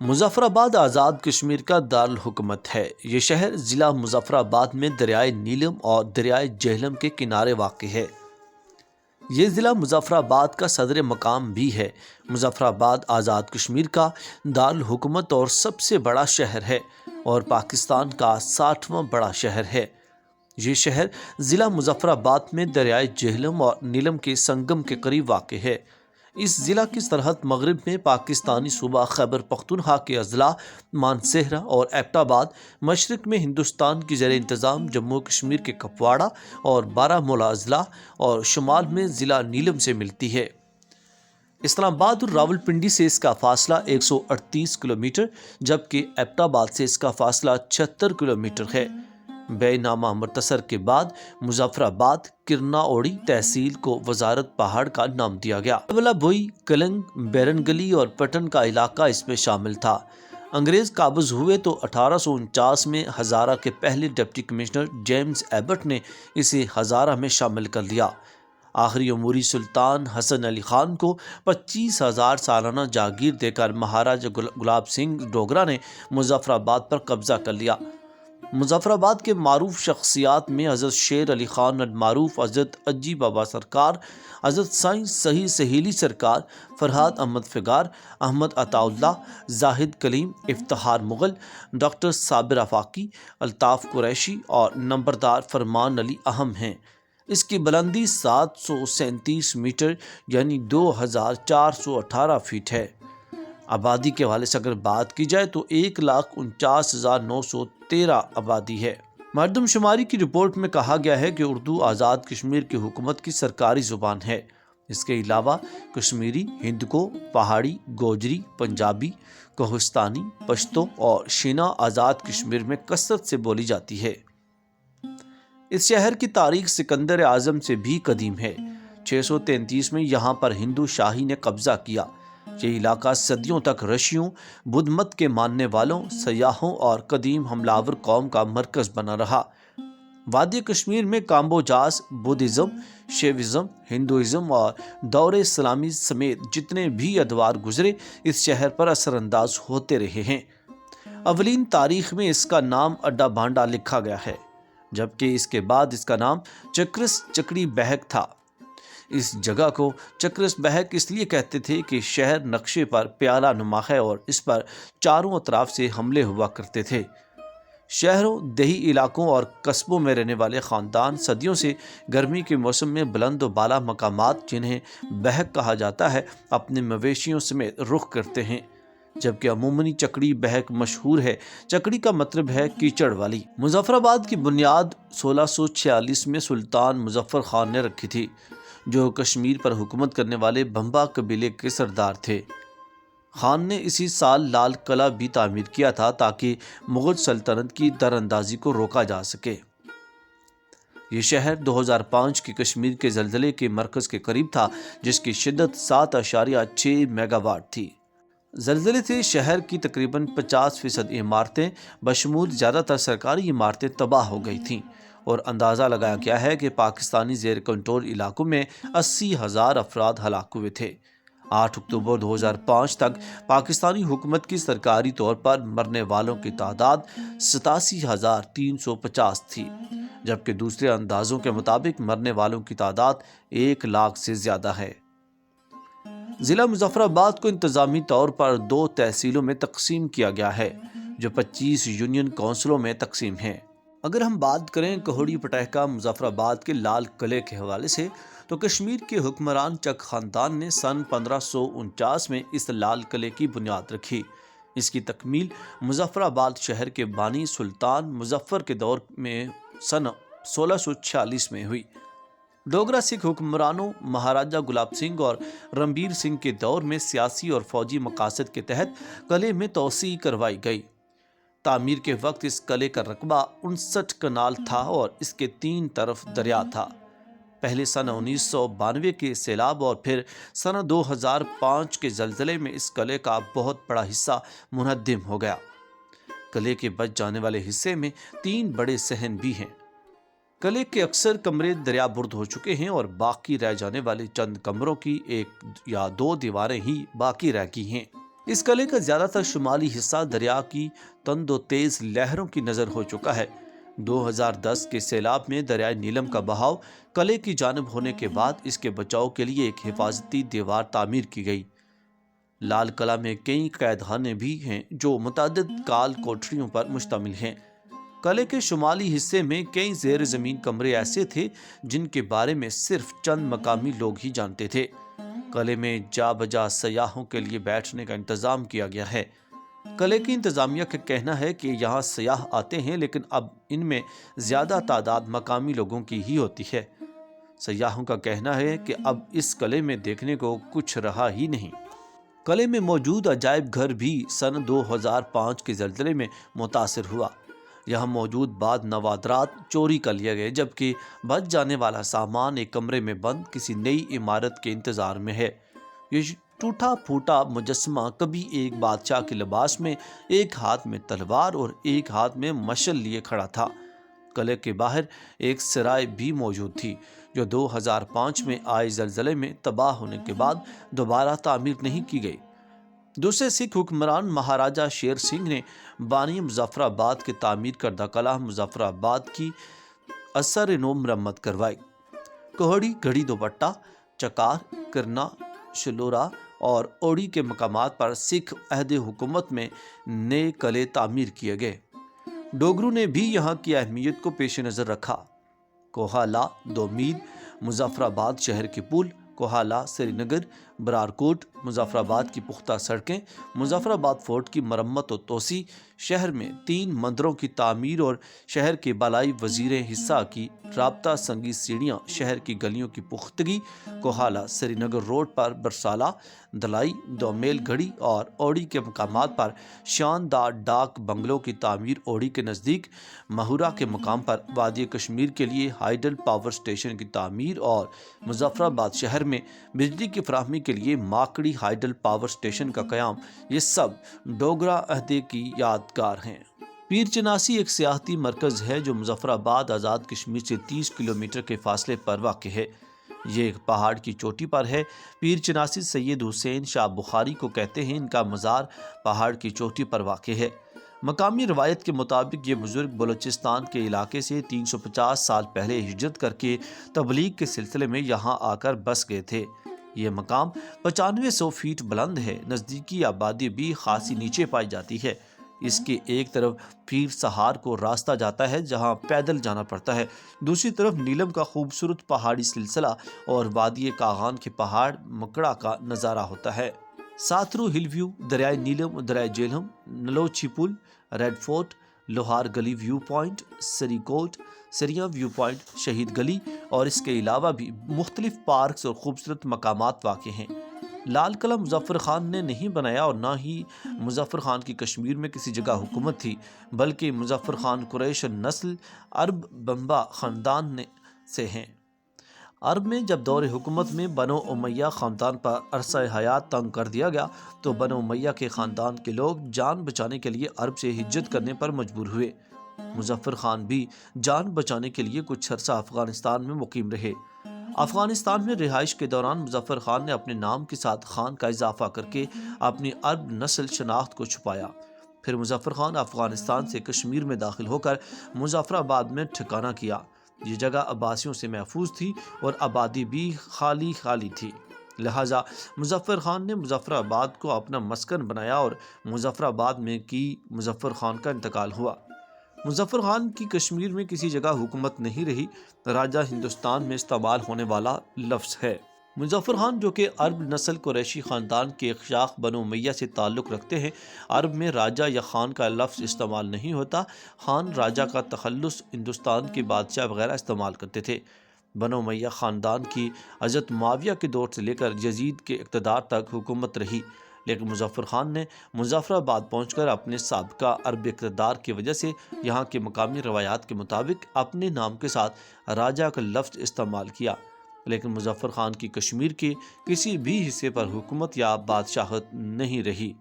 مظفر آباد آزاد کشمیر کا دارالحکومت ہے۔ یہ شہر ضلع مظفر آباد میں دریائے نیلم اور دریائے جہلم کے کنارے واقع ہے۔ یہ ضلع مظفر آباد کا صدر مقام بھی ہے۔ مظفر آباد آزاد کشمیر کا دارالحکومت اور سب سے بڑا شہر ہے اور پاکستان کا 60واں بڑا شہر ہے۔ یہ شہر ضلع مظفر آباد میں دریائے جہلم اور نیلم کے سنگم کے قریب واقع ہے۔ اس ضلع کی سرحد مغرب میں پاکستانی صوبہ خیبر پختونخوا کے اضلاع مانسہرہ اور ایبٹ آباد، مشرق میں ہندوستان کی زیر انتظام جموں کشمیر کے کپواڑہ اور بارہمولہ اضلاع اور شمال میں ضلع نیلم سے ملتی ہے۔ اسلام آباد اور راولپنڈی سے اس کا فاصلہ 138 کلومیٹر جبکہ ایبٹ آباد سے اس کا فاصلہ 76 کلومیٹر ہے۔ بے نامہ مختصر کے بعد مظفر آباد کرنا اوڑی تحصیل کو وزارت پہاڑ کا نام دیا گیا۔ اولا بوئی، کلنگ، بیرن گلی اور پٹن کا علاقہ اس میں شامل تھا۔ انگریز قابض ہوئے تو 1849 میں ہزارہ کے پہلے ڈپٹی کمشنر جیمز ایبٹ نے اسے ہزارہ میں شامل کر لیا۔ آخری عموری سلطان حسن علی خان کو 25,000 سالانہ جاگیر دے کر مہاراجہ گلاب سنگھ ڈوگرہ نے مظفر آباد پر قبضہ کر لیا۔ مظفر آباد کے معروف شخصیات میں حضرت شیر علی خان المعروف، حضرت اجی بابا سرکار، حضرت سائیں صحیح سہیلی سرکار، فرہاد احمد فگار، احمد عطا اللہ، زاہد کلیم، افتخار مغل، ڈاکٹر صابر آفاقی، الطاف قریشی اور نمبردار فرمان علی اہم ہیں۔ اس کی بلندی 737 میٹر یعنی 2418 فٹ ہے۔ آبادی کے حوالے سے اگر بات کی جائے تو 1,49,913 آبادی ہے۔ مردم شماری کی رپورٹ میں کہا گیا ہے کہ اردو آزاد کشمیر کی حکومت کی سرکاری زبان ہے۔ اس کے علاوہ کشمیری، ہندکو، پہاڑی، گوجری، پنجابی، کوہستانی، پشتو اور شینا آزاد کشمیر میں کثرت سے بولی جاتی ہے۔ اس شہر کی تاریخ سکندر اعظم سے بھی قدیم ہے۔ 633 میں یہاں پر ہندو شاہی نے قبضہ کیا۔ یہ علاقہ صدیوں تک رشیوں، بدھ مت کے ماننے والوں، سیاحوں اور قدیم حملہ آور قوم کا مرکز بنا رہا۔ وادی کشمیر میں کامبوجاز، بدھزم، شیوازم، ہندوازم اور دور اسلامی سمیت جتنے بھی ادوار گزرے اس شہر پر اثر انداز ہوتے رہے ہیں۔ اولین تاریخ میں اس کا نام اڈا بھانڈا لکھا گیا ہے جبکہ اس کے بعد اس کا نام چکرس چکڑی بہک تھا۔ اس جگہ کو چکرس بہک اس لیے کہتے تھے کہ شہر نقشے پر پیالہ نما ہے اور اس پر چاروں اطراف سے حملے ہوا کرتے تھے۔ شہروں، دیہی علاقوں اور قصبوں میں رہنے والے خاندان صدیوں سے گرمی کے موسم میں بلند و بالا مقامات جنہیں بہک کہا جاتا ہے اپنے مویشیوں سمیت رخ کرتے ہیں، جبکہ عموماً چکڑی بہک مشہور ہے۔ چکڑی کا مطلب ہے کیچڑ والی۔ مظفر آباد کی بنیاد 1646 میں سلطان مظفر خان نے رکھی تھی جو کشمیر پر حکومت کرنے والے بھمبا قبیلے کے سردار تھے۔ خان نے اسی سال لال قلعہ بھی تعمیر کیا تھا تاکہ مغل سلطنت کی دراندازی کو روکا جا سکے۔ یہ شہر 2005 کی کشمیر کے زلزلے کے مرکز کے قریب تھا جس کی شدت 7.6 میگا واٹ تھی۔ زلزلے سے شہر کی تقریباً 50% عمارتیں بشمول زیادہ تر سرکاری عمارتیں تباہ ہو گئی تھیں اور اندازہ لگایا گیا ہے کہ پاکستانی زیر کنٹرول علاقوں میں 80,000 افراد ہلاک ہوئے تھے۔ 8 اکتوبر 2005 تک پاکستانی حکومت کی سرکاری طور پر مرنے والوں کی تعداد 87,350 تھی جبکہ دوسرے اندازوں کے مطابق مرنے والوں کی تعداد 1 لاکھ سے زیادہ ہے۔ ضلع مظفر آباد کو انتظامی طور پر 2 تحصیلوں میں تقسیم کیا گیا ہے جو 25 یونین کونسلوں میں تقسیم ہیں۔ اگر ہم بات کریں کہوڑی پٹیکا مظفر آباد کے لال قلعے کے حوالے سے تو کشمیر کے حکمران چک خاندان نے سن 1549 میں اس لال قلعے کی بنیاد رکھی۔ اس کی تکمیل مظفر آباد شہر کے بانی سلطان مظفر کے دور میں سن 1646 میں ہوئی۔ ڈوگرہ سکھ حکمرانوں مہاراجہ گلاب سنگھ اور رنبیر سنگھ کے دور میں سیاسی اور فوجی مقاصد کے تحت قلعے میں توسیع کروائی گئی۔ تعمیر کے وقت اس قلعے کا رقبہ 59 کنال تھا اور اس کے 3 طرف دریا تھا۔ پہلے سن 1992 کے سیلاب اور پھر سن 2005 کے زلزلے میں اس قلعے کا بہت بڑا حصہ منہدم ہو گیا۔ قلعے کے بچ جانے والے حصے میں 3 بڑے صحن بھی ہیں۔ قلعے کے اکثر کمرے دریا برد ہو چکے ہیں اور باقی رہ جانے والے چند کمروں کی 1 یا 2 دیواریں ہی باقی رہ گئی ہیں۔ اس قلعے کا زیادہ تر شمالی حصہ دریا کی تند و تیز لہروں کی نظر ہو چکا ہے۔ 2010 کے سیلاب میں دریائے نیلم کا بہاؤ قلعے کی جانب ہونے کے بعد اس کے بچاؤ کے لیے ایک حفاظتی دیوار تعمیر کی گئی۔ لال قلعہ میں کئی قید خانے بھی ہیں جو متعدد کال کوٹریوں پر مشتمل ہیں۔ قلعے کے شمالی حصے میں کئی زیر زمین کمرے ایسے تھے جن کے بارے میں صرف چند مقامی لوگ ہی جانتے تھے۔ قلعے میں جا بجا سیاحوں کے لیے بیٹھنے کا انتظام کیا گیا ہے۔ قلعے کی انتظامیہ کا کہنا ہے کہ یہاں سیاح آتے ہیں لیکن اب ان میں زیادہ تعداد مقامی لوگوں کی ہی ہوتی ہے۔ سیاحوں کا کہنا ہے کہ اب اس قلعے میں دیکھنے کو کچھ رہا ہی نہیں۔ قلعے میں موجود عجائب گھر بھی سن 2005 کے زلزلے میں متاثر ہوا۔ یہاں موجود بعض نوادرات چوری کر لیے گئے جبکہ بچ جانے والا سامان ایک کمرے میں بند کسی نئی عمارت کے انتظار میں ہے۔ یہ ٹوٹا پھوٹا مجسمہ کبھی ایک بادشاہ کے لباس میں، ایک ہاتھ میں تلوار اور ایک ہاتھ میں مشعل لیے کھڑا تھا۔ قلعے کے باہر ایک سرائے بھی موجود تھی جو 2005 میں آئے زلزلے میں تباہ ہونے کے بعد دوبارہ تعمیر نہیں کی گئی۔ دوسرے سکھ حکمران مہاراجہ شیر سنگھ نے بانی مظفر آباد کے تعمیر کردہ قلعہ مظفر آباد کی اثر نو مرمت کروائی۔ کوہڑی، گھڑی دوپٹہ، چکار، کرنا، شلورہ اور اوڑی کے مقامات پر سکھ عہد حکومت میں نئے قلعے تعمیر کیے گئے۔ ڈوگروں نے بھی یہاں کی اہمیت کو پیش نظر رکھا۔ کوہالہ، دومید، مظفر آباد شہر کے پل، کوہالہ، سری نگر، برارکوٹ، مظفر آباد کی پختہ سڑکیں، مظفر آباد فورٹ کی مرمت و توسیع، شہر میں 3 مندروں کی تعمیر اور شہر کے بالائی وزیر حصہ کی رابطہ سنگی سیڑھیاں، شہر کی گلیوں کی پختگی، کوہالہ سری نگر روڈ پر برسالہ، دلائی، دومیل گھڑی اور اوڑی کے مقامات پر شاندار ڈاک بنگلوں کی تعمیر، اوڑی کے نزدیک مہورا کے مقام پر وادی کشمیر کے لیے ہائیڈل پاور سٹیشن کی تعمیر اور مظفر آباد شہر میں بجلی کی فراہمی کے لیے ماکڑی ہائیڈل پاور سٹیشن کا قیام، یہ سب ڈوگرا عہدے کی یادگار ہیں۔ پیر چناسی ایک سیاحتی مرکز ہے جو مظفر آباد آزاد کشمیر سے 30 کلومیٹر کے فاصلے پر واقع ہے۔ یہ ایک پہاڑ کی چوٹی پر ہے۔ پیر چناسی سید حسین شاہ بخاری کو کہتے ہیں، ان کا مزار پہاڑ کی چوٹی پر واقع ہے۔ مقامی روایت کے مطابق یہ بزرگ بلوچستان کے علاقے سے 350 سال پہلے ہجرت کر کے تبلیغ کے سلسلے میں یہاں آ کر بس گئے تھے۔ یہ مقام 9500 فیٹ بلند ہے۔ نزدیکی آبادی بھی خاصی نیچے پائی جاتی ہے۔ اس کے ایک طرف پیر سہار کو راستہ جاتا ہے جہاں پیدل جانا پڑتا ہے، دوسری طرف نیلم کا خوبصورت پہاڑی سلسلہ اور وادی کاغان کے پہاڑ مکڑا کا نظارہ ہوتا ہے۔ ساترو ہل ویو، دریائے نیلم، دریائے جہلم، نلوچی پل، ریڈ فورٹ، لوہار گلی ویو پوائنٹ، سری کوٹ، سریاں ویو پوائنٹ، شہید گلی اور اس کے علاوہ بھی مختلف پارکس اور خوبصورت مقامات واقع ہیں۔ لال قلعہ مظفر خان نے نہیں بنایا اور نہ ہی مظفر خان کی کشمیر میں کسی جگہ حکومت تھی، بلکہ مظفر خان قریش نسل عرب بمبا خاندان سے ہیں۔ عرب میں جب دور حکومت میں بنو امیہ خاندان پر عرصہ حیات تنگ کر دیا گیا تو بنو امیہ کے خاندان کے لوگ جان بچانے کے لیے عرب سے ہجرت کرنے پر مجبور ہوئے۔ مظفر خان بھی جان بچانے کے لیے کچھ عرصہ افغانستان میں مقیم رہے۔ افغانستان میں رہائش کے دوران مظفر خان نے اپنے نام کے ساتھ خان کا اضافہ کر کے اپنی عرب نسل شناخت کو چھپایا۔ پھر مظفر خان افغانستان سے کشمیر میں داخل ہو کر مظفر آباد میں ٹھکانہ کیا۔ یہ جگہ عباسیوں سے محفوظ تھی اور آبادی بھی خالی تھی، لہٰذا مظفر خان نے مظفر آباد کو اپنا مسکن بنایا اور مظفر آباد میں کی مظفر خان کا انتقال ہوا۔ مظفر خان کی کشمیر میں کسی جگہ حکومت نہیں رہی۔ راجہ ہندوستان میں استعمال ہونے والا لفظ ہے۔ مظفر خان جو کہ عرب نسل قریشی خاندان کے ایک شاخ بنو امیہ سے تعلق رکھتے ہیں، عرب میں راجہ یا خان کا لفظ استعمال نہیں ہوتا۔ خان راجہ کا تخلص ہندوستان کے بادشاہ وغیرہ استعمال کرتے تھے۔ بنو امیہ خاندان کی حضرت معاویہ کے دور سے لے کر یزید کے اقتدار تک حکومت رہی، لیکن مظفر خان نے مظفر آباد پہنچ کر اپنے سابقہ عرب اقتدار کی وجہ سے یہاں کے مقامی روایات کے مطابق اپنے نام کے ساتھ راجہ کا لفظ استعمال کیا، لیکن مظفر خان کی کشمیر کے کسی بھی حصے پر حکومت یا بادشاہت نہیں رہی۔